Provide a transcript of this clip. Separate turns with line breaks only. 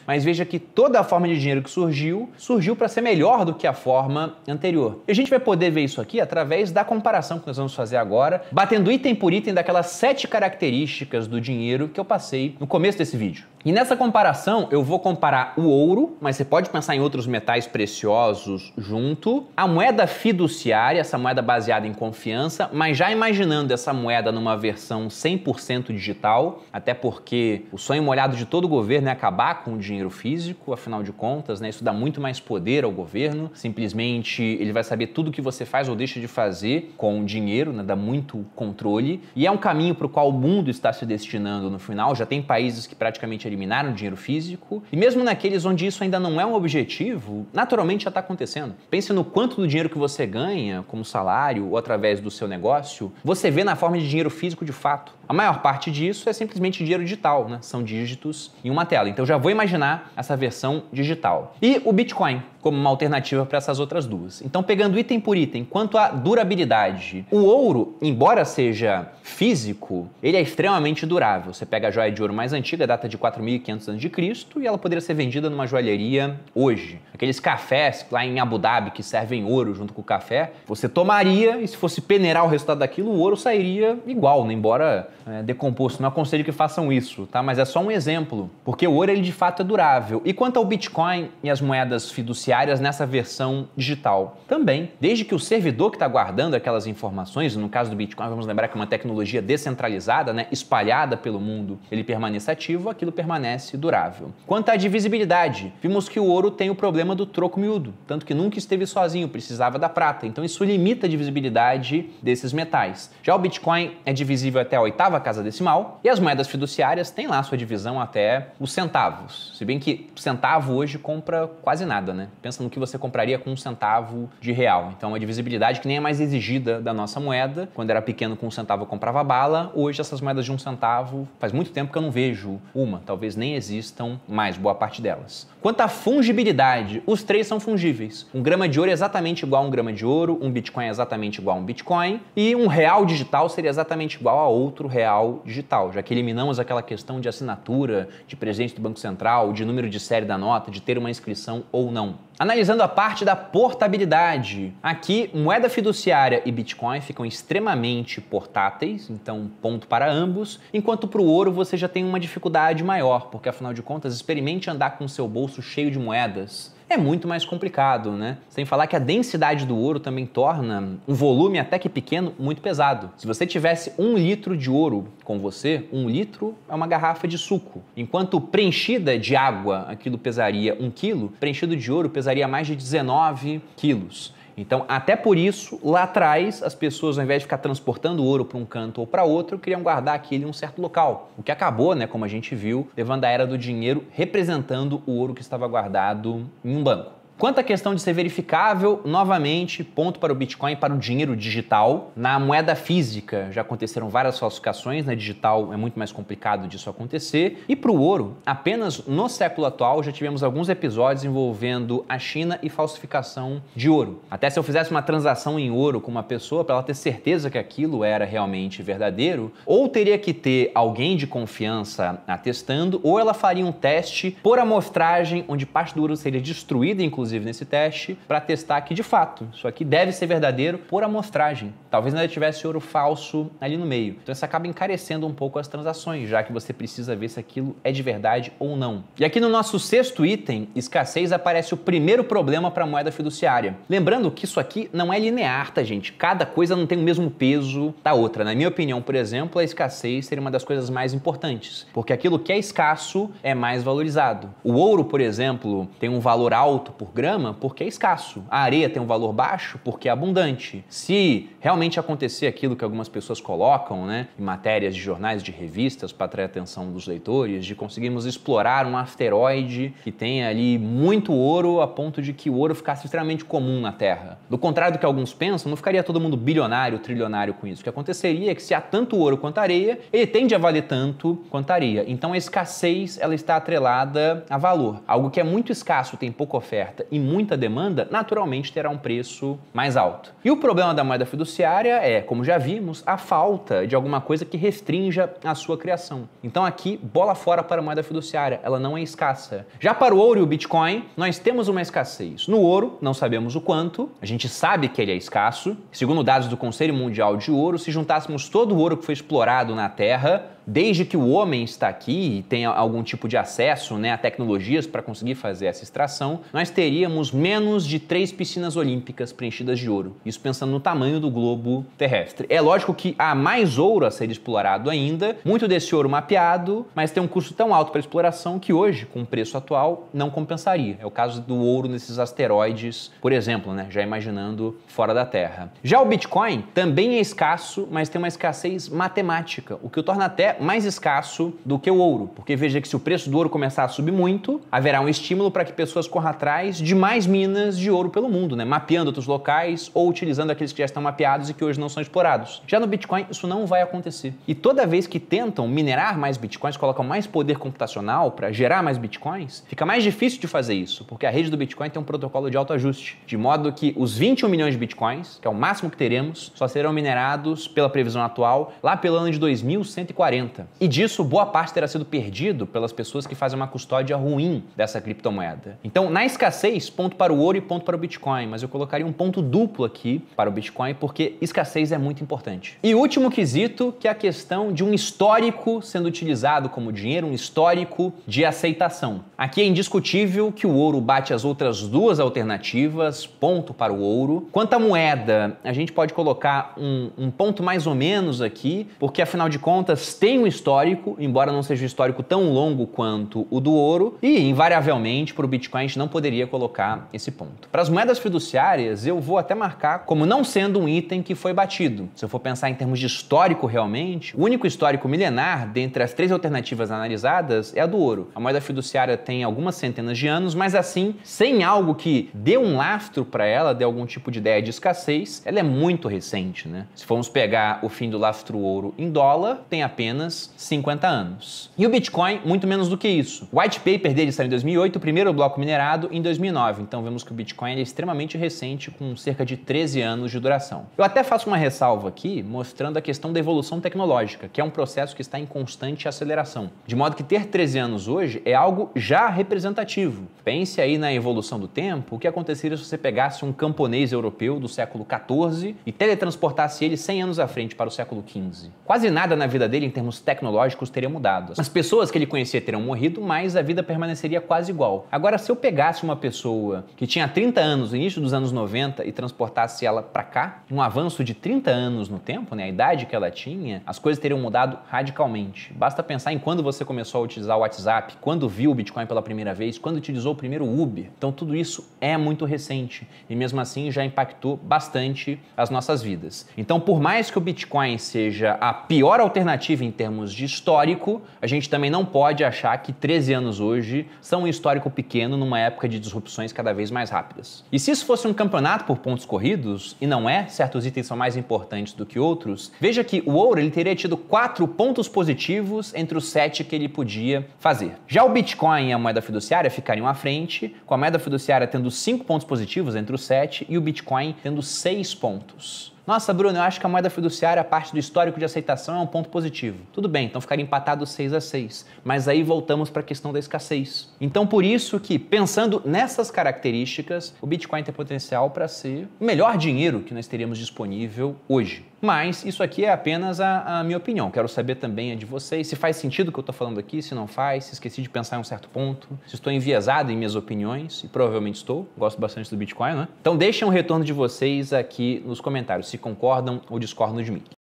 Mas veja que toda a forma de dinheiro que surgiu para ser melhor do que a forma anterior. E a gente vai poder ver isso aqui através da comparação que nós vamos fazer agora, batendo item por item daquelas 7 características do dinheiro que eu passei no começo desse vídeo. E nessa comparação eu vou comparar o ouro, mas você pode pensar em outros metais preciosos junto, a moeda fiduciária, essa moeda baseada em confiança, mas já imaginando essa moeda numa versão 100% digital, até porque o sonho molhado de todo governo é acabar com o dinheiro físico, afinal de contas, né, isso dá muito mais poder ao governo, simplesmente ele vai saber tudo que você faz ou deixa de fazer com o dinheiro, né, dá muito controle, e é um caminho para o qual o mundo está se destinando no final. Já tem países que praticamente eliminaram o dinheiro físico, e mesmo naqueles onde isso ainda não é um objetivo, naturalmente já está acontecendo. Pense no quanto do dinheiro que você ganha como salário ou através do seu negócio, você vê na forma de dinheiro físico de fato. A maior parte disso é simplesmente dinheiro digital, né? São dígitos em uma tela. Então já vou imaginar essa versão digital. E o Bitcoin como uma alternativa para essas outras duas. Então, pegando item por item, quanto à durabilidade, o ouro, embora seja físico, ele é extremamente durável. Você pega a joia de ouro mais antiga, data de 4.500 a.C., e ela poderia ser vendida numa joalheria hoje. Aqueles cafés lá em Abu Dhabi que servem ouro junto com o café, você tomaria e se fosse peneirar o resultado daquilo, o ouro sairia igual, né? Embora decomposto. Não aconselho que façam isso, tá? Mas é só um exemplo, porque o ouro, ele de fato é durável. E quanto ao Bitcoin e as moedas fiduciárias nessa versão digital? Também, desde que o servidor que está guardando aquelas informações, no caso do Bitcoin, vamos lembrar que é uma tecnologia descentralizada, né, espalhada pelo mundo, ele permanece ativo, aquilo permanece durável. Quanto à divisibilidade, vimos que o ouro tem o problema do troco miúdo, tanto que nunca esteve sozinho, precisava da prata, então isso limita a divisibilidade desses metais. Já o Bitcoin é divisível até a 8ª casa decimal, e as moedas fiduciárias têm lá sua divisão até os centavos, se bem que centavo hoje compra quase nada, né? Pensa no que você compraria com 1 centavo de real. Então, uma divisibilidade que nem é mais exigida da nossa moeda. Quando era pequeno, com 1 centavo eu comprava bala. Hoje, essas moedas de 1 centavo, faz muito tempo que eu não vejo uma. Talvez nem existam mais, boa parte delas. Quanto à fungibilidade, os três são fungíveis. 1 grama de ouro é exatamente igual a 1 grama de ouro, um Bitcoin é exatamente igual a um Bitcoin, e um real digital seria exatamente igual a outro real digital, já que eliminamos aquela questão de assinatura, de presente do Banco Central, de número de série da nota, de ter uma inscrição ou não. Analisando a parte da portabilidade, aqui moeda fiduciária e Bitcoin ficam extremamente portáteis, então ponto para ambos, enquanto para o ouro você já tem uma dificuldade maior, porque afinal de contas, experimente andar com o seu bolso cheio de moedas. É muito mais complicado, né? Sem falar que a densidade do ouro também torna um volume até que pequeno muito pesado. Se você tivesse 1 litro de ouro com você, 1 litro é uma garrafa de suco. Enquanto preenchida de água aquilo pesaria 1 quilo, preenchido de ouro pesaria mais de 19 quilos. Então, até por isso, lá atrás, as pessoas, ao invés de ficar transportando ouro para um canto ou para outro, queriam guardar aquilo em um certo local. O que acabou, né, como a gente viu, levando à era do dinheiro, representando o ouro que estava guardado em um banco. Quanto à questão de ser verificável, novamente, ponto para o Bitcoin e para o dinheiro digital. Na moeda física já aconteceram várias falsificações, na digital é muito mais complicado disso acontecer. E para o ouro, apenas no século atual já tivemos alguns episódios envolvendo a China e falsificação de ouro. Até se eu fizesse uma transação em ouro com uma pessoa, para ela ter certeza que aquilo era realmente verdadeiro, ou teria que ter alguém de confiança atestando, ou ela faria um teste por amostragem, onde parte do ouro seria destruída, inclusive nesse teste, para testar que de fato isso aqui deve ser verdadeiro por amostragem. Talvez ainda tivesse ouro falso ali no meio. Então isso acaba encarecendo um pouco as transações, já que você precisa ver se aquilo é de verdade ou não. E aqui no nosso 6º item, escassez, aparece o primeiro problema para a moeda fiduciária. Lembrando que isso aqui não é linear, tá, gente? Cada coisa não tem o mesmo peso da outra. Na minha opinião, por exemplo, a escassez seria uma das coisas mais importantes, porque aquilo que é escasso é mais valorizado. O ouro, por exemplo, tem um valor alto por grama porque é escasso. A areia tem um valor baixo porque é abundante. Se realmente acontecer aquilo que algumas pessoas colocam, né, em matérias de jornais, de revistas, para atrair a atenção dos leitores, de conseguirmos explorar um asteroide que tenha ali muito ouro a ponto de que o ouro ficasse extremamente comum na Terra. Do contrário do que alguns pensam, não ficaria todo mundo bilionário, trilionário com isso. O que aconteceria é que se há tanto ouro quanto areia, ele tende a valer tanto quanto areia. Então a escassez, ela está atrelada a valor. Algo que é muito escasso, tem pouca oferta oferta e muita demanda, naturalmente terá um preço mais alto. E o problema da moeda fiduciária é, como já vimos, a falta de alguma coisa que restrinja a sua criação. Então aqui, bola fora para a moeda fiduciária, ela não é escassa. Já para o ouro e o Bitcoin, nós temos uma escassez. No ouro, não sabemos o quanto, a gente sabe que ele é escasso. Segundo dados do Conselho Mundial de Ouro, se juntássemos todo o ouro que foi explorado na Terra, desde que o homem está aqui e tem algum tipo de acesso, a tecnologias para conseguir fazer essa extração, nós teríamos menos de 3 piscinas olímpicas preenchidas de ouro. Isso pensando no tamanho do globo terrestre. É lógico que há mais ouro a ser explorado ainda, muito desse ouro mapeado, mas tem um custo tão alto para exploração que hoje, com o preço atual, não compensaria. É o caso do ouro nesses asteroides, por exemplo, já imaginando fora da Terra. Já o Bitcoin também é escasso, mas tem uma escassez matemática, o que o torna até mais escasso do que o ouro, porque veja que se o preço do ouro começar a subir muito, haverá um estímulo para que pessoas corram atrás de mais minas de ouro pelo mundo, mapeando outros locais ou utilizando aqueles que já estão mapeados e que hoje não são explorados. Já no Bitcoin, isso não vai acontecer. E toda vez que tentam minerar mais Bitcoins, colocam mais poder computacional para gerar mais Bitcoins, fica mais difícil de fazer isso, porque a rede do Bitcoin tem um protocolo de autoajuste, de modo que os 21 milhões de Bitcoins, que é o máximo que teremos, só serão minerados pela previsão atual lá pelo ano de 2140. E disso, boa parte terá sido perdido pelas pessoas que fazem uma custódia ruim dessa criptomoeda. Então, na escassez, ponto para o ouro e ponto para o Bitcoin, mas eu colocaria um ponto duplo aqui para o Bitcoin, porque escassez é muito importante. E o último quesito, que é a questão de um histórico sendo utilizado como dinheiro, um histórico de aceitação. Aqui é indiscutível que o ouro bate as outras duas alternativas, ponto para o ouro. Quanto à moeda, a gente pode colocar um ponto mais ou menos aqui, porque afinal de contas tem um histórico, embora não seja um histórico tão longo quanto o do ouro, e invariavelmente para o Bitcoin a gente não poderia colocar esse ponto. Para as moedas fiduciárias, eu vou até marcar como não sendo um item que foi batido. Se eu for pensar em termos de histórico realmente, o único histórico milenar dentre as 3 alternativas analisadas é a do ouro. A moeda fiduciária tem algumas centenas de anos, mas assim, sem algo que dê um lastro para ela, dê algum tipo de ideia de escassez, ela é muito recente, Se formos pegar o fim do lastro ouro em dólar, tem apenas 50 anos. E o Bitcoin, muito menos do que isso. O white paper dele saiu em 2008, o primeiro bloco minerado em 2009. Então vemos que o Bitcoin é extremamente recente, com cerca de 13 anos de duração. Eu até faço uma ressalva aqui, mostrando a questão da evolução tecnológica, que é um processo que está em constante aceleração. De modo que ter 13 anos hoje é algo já representativo. Pense aí na evolução do tempo, o que aconteceria se você pegasse um camponês europeu do século XIV e teletransportasse ele 100 anos à frente para o século XV. Quase nada na vida dele, em termos tecnológicos, teria mudado. As pessoas que ele conhecia teriam morrido, mas a vida permaneceria quase igual. Agora, se eu pegasse uma pessoa que tinha 30 anos no início dos anos 90 e transportasse ela para cá, um avanço de 30 anos no tempo, a idade que ela tinha, as coisas teriam mudado radicalmente. Basta pensar em quando você começou a utilizar o WhatsApp, quando viu o Bitcoin pela primeira vez, quando utilizou o primeiro Uber. Então tudo isso é muito recente e mesmo assim já impactou bastante as nossas vidas. Então, por mais que o Bitcoin seja a pior alternativa em termos de histórico, a gente também não pode achar que 13 anos hoje são um histórico pequeno numa época de disrupções cada vez mais rápidas. E se isso fosse um campeonato por pontos corridos, e não é, certos itens são mais importantes do que outros, veja que o ouro ele teria tido 4 pontos positivos entre os 7 que ele podia fazer. Já o Bitcoin e a moeda fiduciária ficariam à frente, com a moeda fiduciária tendo 5 pontos positivos entre os 7 e o Bitcoin tendo 6 pontos. Nossa, Bruno, eu acho que a moeda fiduciária, a parte do histórico de aceitação, é um ponto positivo. Tudo bem, então ficaria empatado 6-6. Mas aí voltamos para a questão da escassez. Então, por isso que, pensando nessas características, o Bitcoin tem potencial para ser o melhor dinheiro que nós teríamos disponível hoje. Mas isso aqui é apenas a minha opinião. Quero saber também a de vocês, se faz sentido o que eu estou falando aqui, se não faz, se esqueci de pensar em um certo ponto, se estou enviesado em minhas opiniões, e provavelmente estou. Gosto bastante do Bitcoin, Então deixem um retorno de vocês aqui nos comentários, se concordam ou discordam de mim.